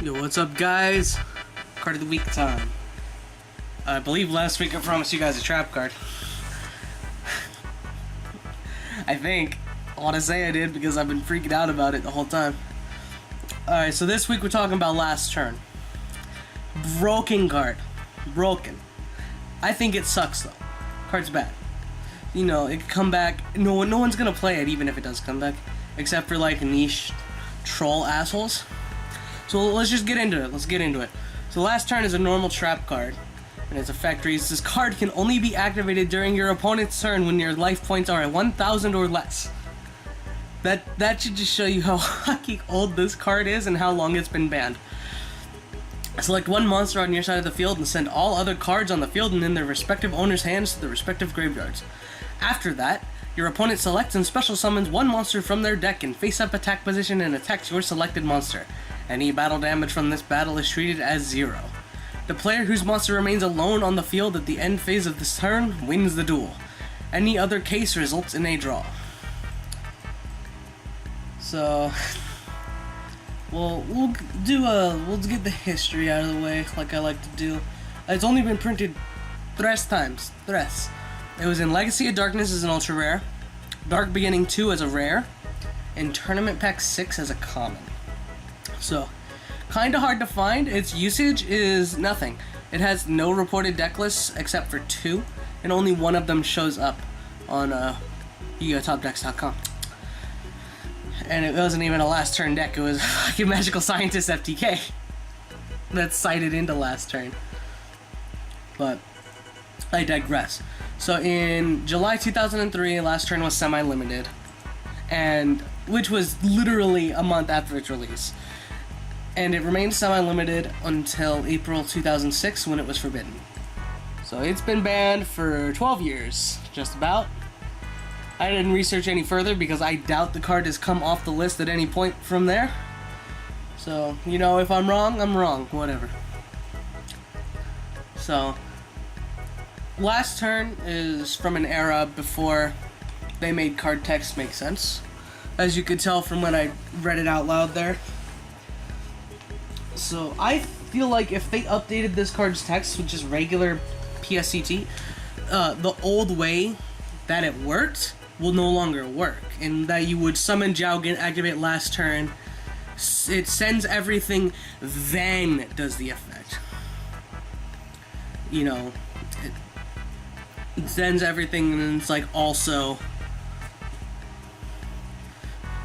Yo, what's up, guys? Card of the week time. I believe last week I promised you guys a trap card. I think. I want to say I did because I've been freaking out about it the whole time. Alright, so this week we're talking about last turn. Broken card. Broken. I think it sucks though. Card's bad. You know, it could come back. No one's gonna play it even if it does come back. Except for like niche troll assholes. So let's just get into it. Let's get into it. So last turn is a normal trap card. And its effect reads, this card can only be activated during your opponent's turn when your life points are at 1,000 or less. That should just show you how fucking old this card is and how long it's been banned. Select one monster on your side of the field and send all other cards on the field and in their respective owner's hands to the respective graveyards. After that, your opponent selects and special summons one monster from their deck in face-up attack position and attacks your selected monster. Any battle damage from this battle is treated as 0. The player whose monster remains alone on the field at the end phase of this turn wins the duel. Any other case results in a draw. So, we'll get the history out of the way, like I like to do. It's only been printed 3 times. 3. It was in Legacy of Darkness as an ultra rare, Dark Beginning 2 as a rare, and Tournament Pack 6 as a common. So, kinda hard to find. Its usage is nothing. It has no reported deck lists except for 2, and only one of them shows up on YuGiOhTopDecks.com. And it wasn't even a last turn deck, it was fucking Magical Scientist FTK that's cited into last turn. But I digress. So in July 2003, last turn was semi-limited, and which was literally a month after its release. And it remained semi-limited until April 2006 when it was forbidden. So it's been banned for 12 years, just about. I didn't research any further because I doubt the card has come off the list at any point from there. So, you know, if I'm wrong, I'm wrong. Whatever. So, last turn is from an era before they made card text make sense. As you could tell from when I read it out loud there. So, I feel like if they updated this card's text with just regular PSCT, the old way that it worked will no longer work, in that you would summon Jowgen, activate last turn, it sends everything, then does the effect. You know, it sends everything and then it's like also,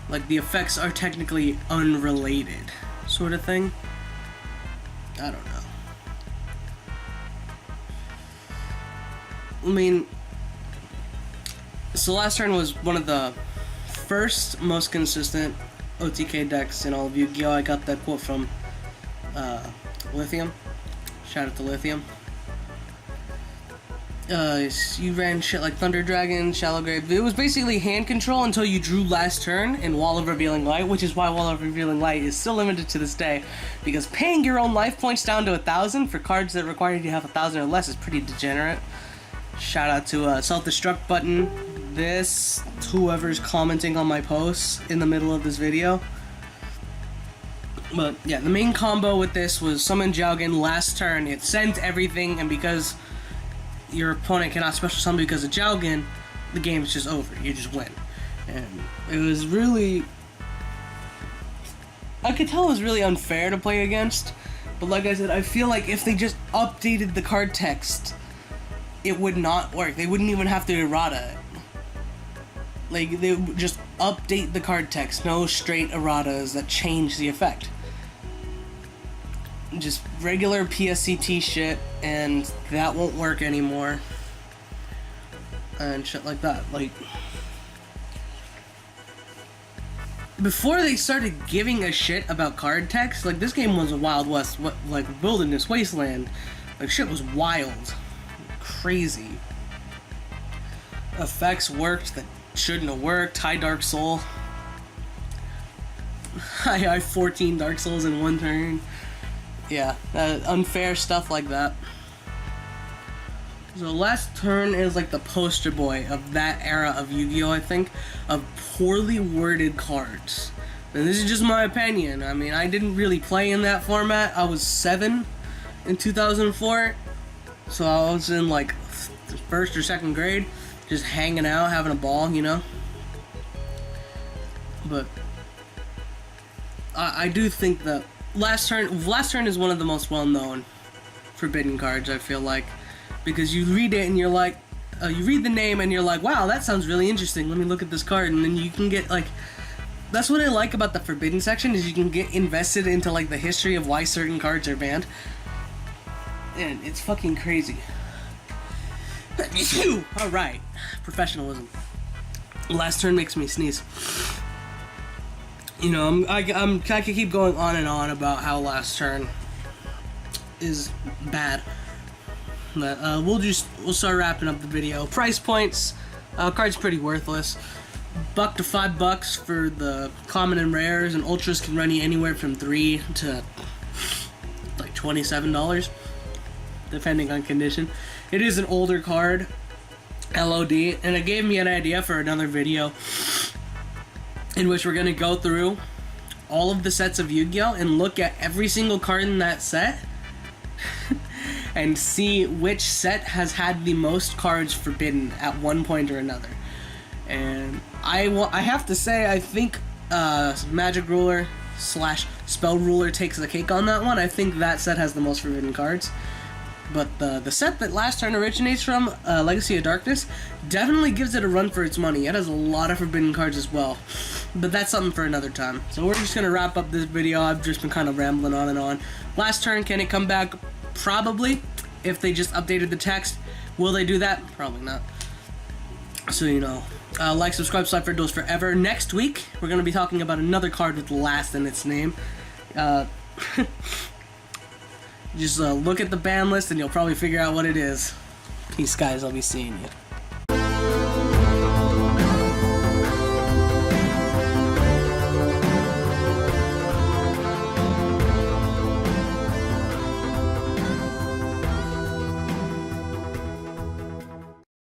like the effects are technically unrelated, sort of thing. I don't know. I mean, so last turn was one of the first most consistent OTK decks in all of Yu-Gi-Oh! I got that quote from Lithium. Shout out to Lithium. You ran shit like Thunder Dragon, Shallow Grave. It was basically hand control until you drew last turn in Wall of Revealing Light, which is why Wall of Revealing Light is still limited to this day, because paying your own life points down to 1,000 for cards that require you to have 1,000 or less is pretty degenerate. Shout out to Self-Destruct Button, this, whoever's commenting on my posts in the middle of this video. But yeah, the main combo with this was summon Jowgen last turn. It sends everything, and because your opponent cannot special summon because of Jowgen, the game's just over. You just win. And it was really, I could tell it was really unfair to play against. But like I said, I feel like if they just updated the card text, it would not work. They wouldn't even have to errata it. Like, they would just update the card text. No straight erratas that change the effect. Just regular PSCT shit, and that won't work anymore. And shit like that. Like, before they started giving a shit about card text, like, this game was a Wild West, like, wilderness wasteland. Like, shit was wild. Crazy. Effects worked that shouldn't have worked. High Dark Soul. I 14 Dark Souls in one turn. Yeah, unfair stuff like that. So last turn is like the poster boy of that era of Yu-Gi-Oh! I think, of poorly worded cards. And this is just my opinion. I mean, I didn't really play in that format. I was 7 in 2004, so I was in like first or second grade, just hanging out, having a ball, you know. But I do think that Last Turn is one of the most well-known forbidden cards, I feel like, because you read it and you're like, you read the name and you're like, wow, that sounds really interesting, let me look at this card, and then you can get like, that's what I like about the forbidden section, is you can get invested into like the history of why certain cards are banned, and it's fucking crazy. Alright, professionalism. Last Turn makes me sneeze. You know, I could keep going on and on about how Last Turn is bad, but we'll start wrapping up the video. Price points, card's pretty worthless. $1 to $5 for the common and rares, and ultras can run you anywhere from $3 to like $27, depending on condition. It is an older card, LOD, and it gave me an idea for another video in which we're gonna go through all of the sets of Yu-Gi-Oh! And look at every single card in that set and see which set has had the most cards forbidden at one point or another. And I have to say, I think Magic Ruler / Spell Ruler takes the cake on that one. I think that set has the most forbidden cards. But the set that Last Turn originates from, Legacy of Darkness, definitely gives it a run for its money. It has a lot of forbidden cards as well. But that's something for another time. So we're just going to wrap up this video. I've just been kind of rambling on and on. Last Turn, can it come back? Probably. If they just updated the text. Will they do that? Probably not. So, you know, like, subscribe, slide for Duels Forever. Next week, we're going to be talking about another card with Last in its name. Just look at the ban list and you'll probably figure out what it is. Peace, guys. I'll be seeing you.